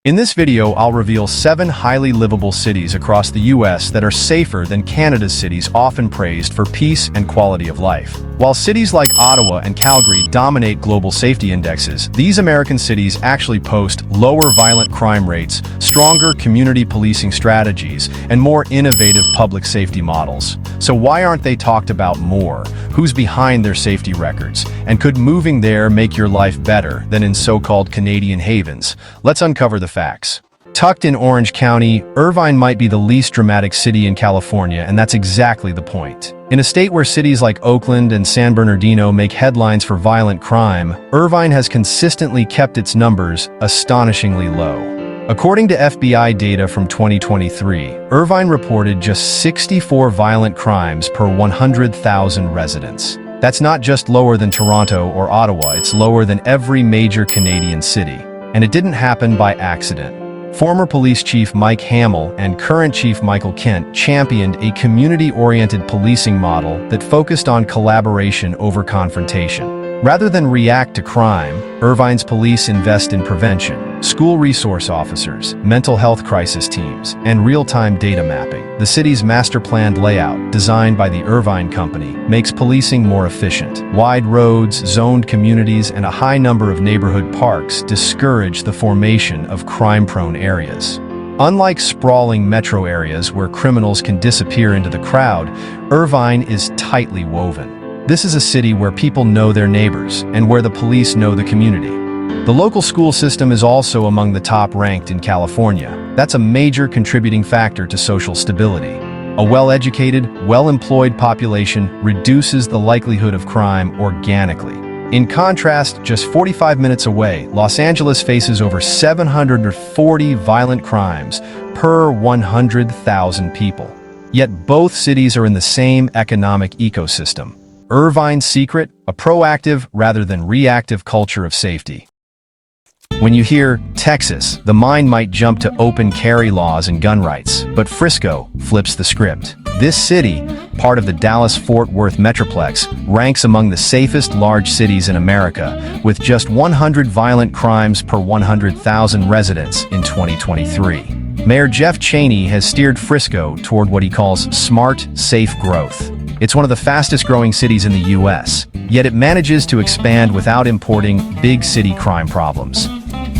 In this video, I'll reveal 7 highly livable cities across the US that are safer than Canada's cities often praised for peace and quality of life. While cities like Ottawa and Calgary dominate global safety indexes, these American cities actually post lower violent crime rates, stronger community policing strategies, and more innovative public safety models. So why aren't they talked about more? Who's behind their safety records? And could moving there make your life better than in so-called Canadian havens? Let's uncover the facts. Tucked in Orange County, Irvine might be the least dramatic city in California, and that's exactly the point. In a state where cities like Oakland and San Bernardino make headlines for violent crime, Irvine has consistently kept its numbers astonishingly low. According to FBI data from 2023, Irvine reported just 64 violent crimes per 100,000 residents. That's not just lower than Toronto or Ottawa, it's lower than every major Canadian city. And it didn't happen by accident. Former police chief Mike Hamill and current chief Michael Kent championed a community-oriented policing model that focused on collaboration over confrontation. Rather than react to crime, Irvine's police invest in prevention, school resource officers, mental health crisis teams, and real-time data mapping. The city's master-planned layout, designed by the Irvine Company, makes policing more efficient. Wide roads, zoned communities, and a high number of neighborhood parks discourage the formation of crime-prone areas. Unlike sprawling metro areas where criminals can disappear into the crowd, Irvine is tightly woven. This is a city where people know their neighbors and where the police know the community. The local school system is also among the top ranked in California. That's a major contributing factor to social stability. A well-educated, well-employed population reduces the likelihood of crime organically. In contrast, just 45 minutes away, Los Angeles faces over 740 violent crimes per 100,000 people. Yet both cities are in the same economic ecosystem. Irvine's secret, a proactive rather than reactive culture of safety. When you hear Texas, the mind might jump to open carry laws and gun rights, but Frisco flips the script. This city, part of the Dallas-Fort Worth Metroplex, ranks among the safest large cities in America, with just 100 violent crimes per 100,000 residents in 2023. Mayor Jeff Cheney has steered Frisco toward what he calls smart, safe growth. It's one of the fastest-growing cities in the U.S., yet it manages to expand without importing big city crime problems.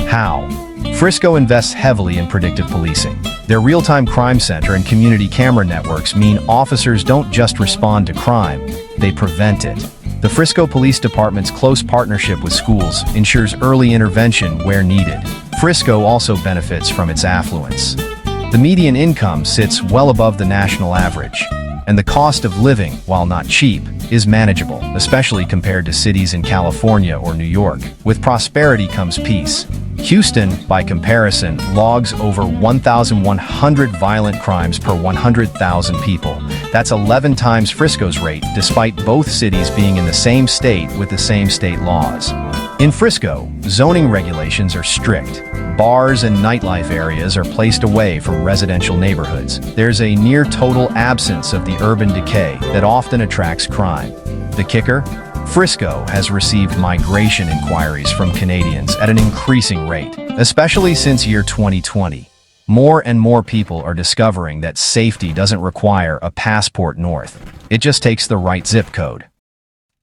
How? Frisco invests heavily in predictive policing. Their real-time crime center and community camera networks mean officers don't just respond to crime, they prevent it. The Frisco Police Department's close partnership with schools ensures early intervention where needed. Frisco also benefits from its affluence. The median income sits well above the national average, and the cost of living, while not cheap, is manageable, especially compared to cities in California or New York. With prosperity comes peace. Houston, by comparison, logs over 1,100 violent crimes per 100,000 people. That's 11 times Frisco's rate, despite both cities being in the same state with the same state laws. In Frisco, zoning regulations are strict. Bars and nightlife areas are placed away from residential neighborhoods. There's a near-total absence of the urban decay that often attracts crime. The kicker? Frisco has received migration inquiries from Canadians at an increasing rate, especially since year 2020. More and more people are discovering that safety doesn't require a passport north. It just takes the right zip code.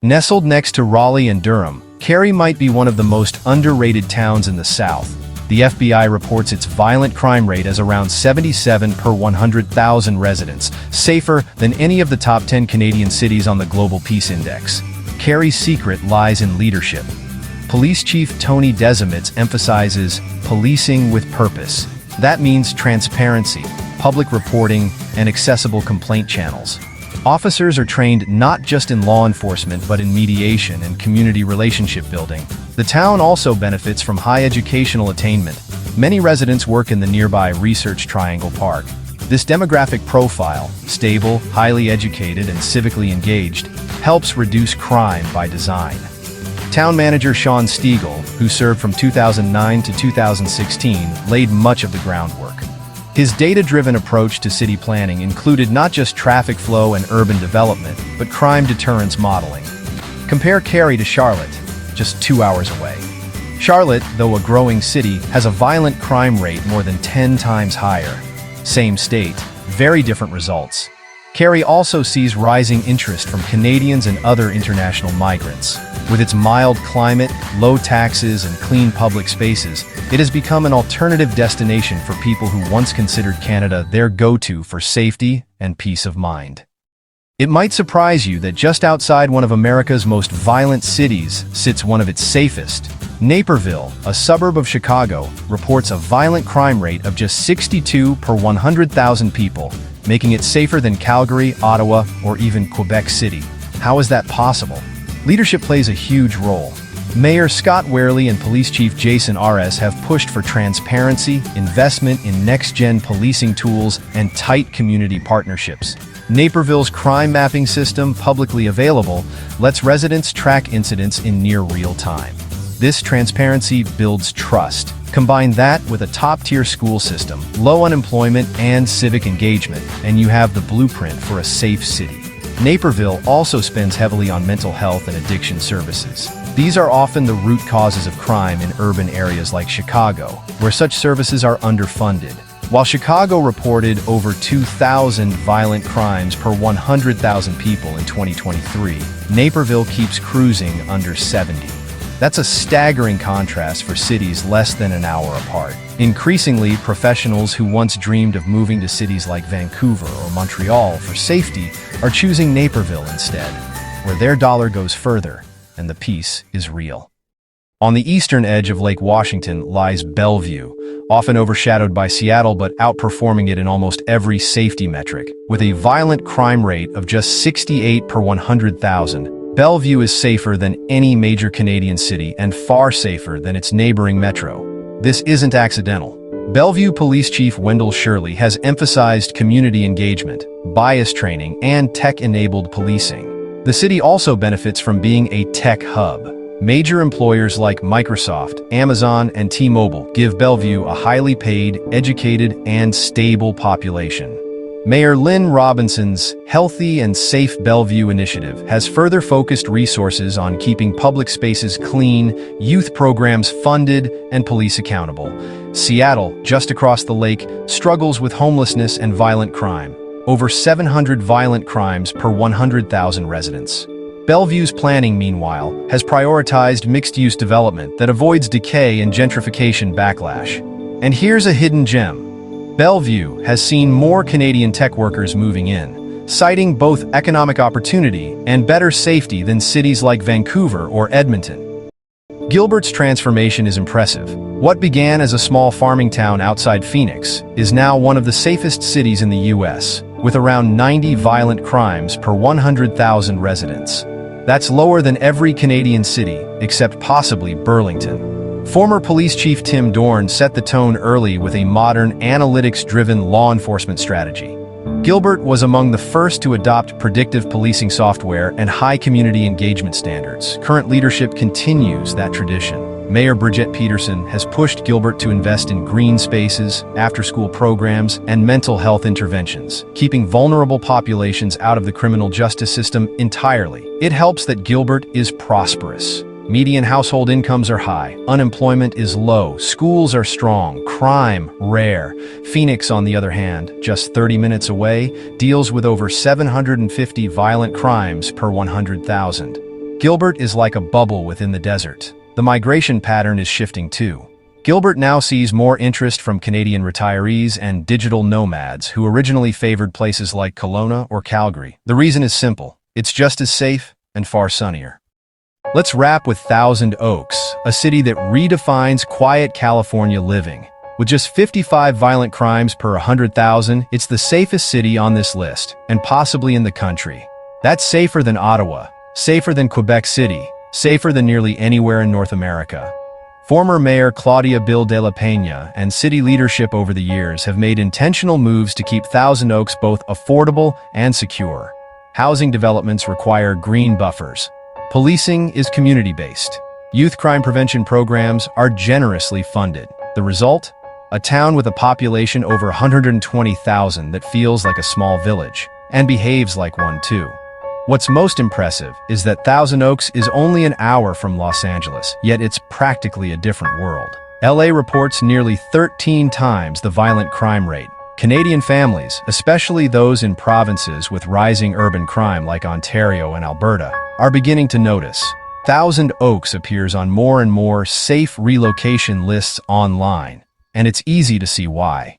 Nestled next to Raleigh and Durham, Cary might be one of the most underrated towns in the South. The FBI reports its violent crime rate as around 77 per 100,000 residents, safer than any of the top 10 Canadian cities on the Global Peace Index. Cary's secret lies in leadership. Police Chief Tony Dezimitz emphasizes policing with purpose. That means transparency, public reporting, and accessible complaint channels. Officers are trained not just in law enforcement but in mediation and community relationship building. The town also benefits from high educational attainment. Many residents work in the nearby Research Triangle Park. This demographic profile, stable, highly educated, and civically engaged, helps reduce crime by design. Town manager Sean Stiegel, who served from 2009 to 2016, laid much of the groundwork. His data-driven approach to city planning included not just traffic flow and urban development, but crime deterrence modeling. Compare Cary to Charlotte, just 2 hours away. Charlotte, though a growing city, has a violent crime rate more than 10 times higher. Same state, very different results. Cary also sees rising interest from Canadians and other international migrants. With its mild climate, low taxes, and clean public spaces, it has become an alternative destination for people who once considered Canada their go-to for safety and peace of mind. It might surprise you that just outside one of America's most violent cities sits one of its safest. Naperville, a suburb of Chicago, reports a violent crime rate of just 62 per 100,000 people, making it safer than Calgary, Ottawa, or even Quebec City. How is that possible? Leadership plays a huge role. Mayor Scott Wehrle and Police Chief Jason Ares have pushed for transparency, investment in next-gen policing tools, and tight community partnerships. Naperville's crime mapping system, publicly available, lets residents track incidents in near real time. This transparency builds trust. Combine that with a top-tier school system, low unemployment, and civic engagement, and you have the blueprint for a safe city. Naperville also spends heavily on mental health and addiction services. These are often the root causes of crime in urban areas like Chicago, where such services are underfunded. While Chicago reported over 2,000 violent crimes per 100,000 people in 2023, Naperville keeps cruising under 70. That's a staggering contrast for cities less than an hour apart. Increasingly, professionals who once dreamed of moving to cities like Vancouver or Montreal for safety are choosing Naperville instead, where their dollar goes further and the peace is real. On the eastern edge of Lake Washington lies Bellevue, often overshadowed by Seattle but outperforming it in almost every safety metric. With a violent crime rate of just 68 per 100,000, Bellevue is safer than any major Canadian city and far safer than its neighboring metro. This isn't accidental. Bellevue Police Chief Wendell Shirley has emphasized community engagement, bias training, and tech-enabled policing. The city also benefits from being a tech hub. Major employers like Microsoft, Amazon, and T-Mobile give Bellevue a highly paid, educated, and stable population. Mayor Lynn Robinson's Healthy and Safe Bellevue initiative has further focused resources on keeping public spaces clean, youth programs funded, and police accountable. Seattle, just across the lake, struggles with homelessness and violent crime. Over 700 violent crimes per 100,000 residents. Bellevue's planning, meanwhile, has prioritized mixed-use development that avoids decay and gentrification backlash. And here's a hidden gem. Bellevue has seen more Canadian tech workers moving in, citing both economic opportunity and better safety than cities like Vancouver or Edmonton. Gilbert's transformation is impressive. What began as a small farming town outside Phoenix is now one of the safest cities in the U.S., with around 90 violent crimes per 100,000 residents. That's lower than every Canadian city, except possibly Burlington. Former Police Chief Tim Dorn set the tone early with a modern, analytics-driven law enforcement strategy. Gilbert was among the first to adopt predictive policing software and high community engagement standards. Current leadership continues that tradition. Mayor Bridgette Peterson has pushed Gilbert to invest in green spaces, after-school programs, and mental health interventions, keeping vulnerable populations out of the criminal justice system entirely. It helps that Gilbert is prosperous. Median household incomes are high, unemployment is low, schools are strong, crime rare. Phoenix, on the other hand, just 30 minutes away, deals with over 750 violent crimes per 100,000. Gilbert is like a bubble within the desert. The migration pattern is shifting too. Gilbert now sees more interest from Canadian retirees and digital nomads who originally favored places like Kelowna or Calgary. The reason is simple. It's just as safe and far sunnier. Let's wrap with Thousand Oaks, a city that redefines quiet California living. With just 55 violent crimes per 100,000, it's the safest city on this list, and possibly in the country. That's safer than Ottawa, safer than Quebec City, safer than nearly anywhere in North America. Former Mayor Claudia Bill de la Peña and city leadership over the years have made intentional moves to keep Thousand Oaks both affordable and secure. Housing developments require green buffers. Policing is community-based. Youth crime prevention programs are generously funded. The result? A town with a population over 120,000 that feels like a small village, and behaves like one too. What's most impressive is that Thousand Oaks is only an hour from Los Angeles, yet it's practically a different world. LA reports nearly 13 times the violent crime rate. Canadian families, especially those in provinces with rising urban crime like Ontario and Alberta, are beginning to notice. Thousand Oaks appears on more and more safe relocation lists online, and it's easy to see why.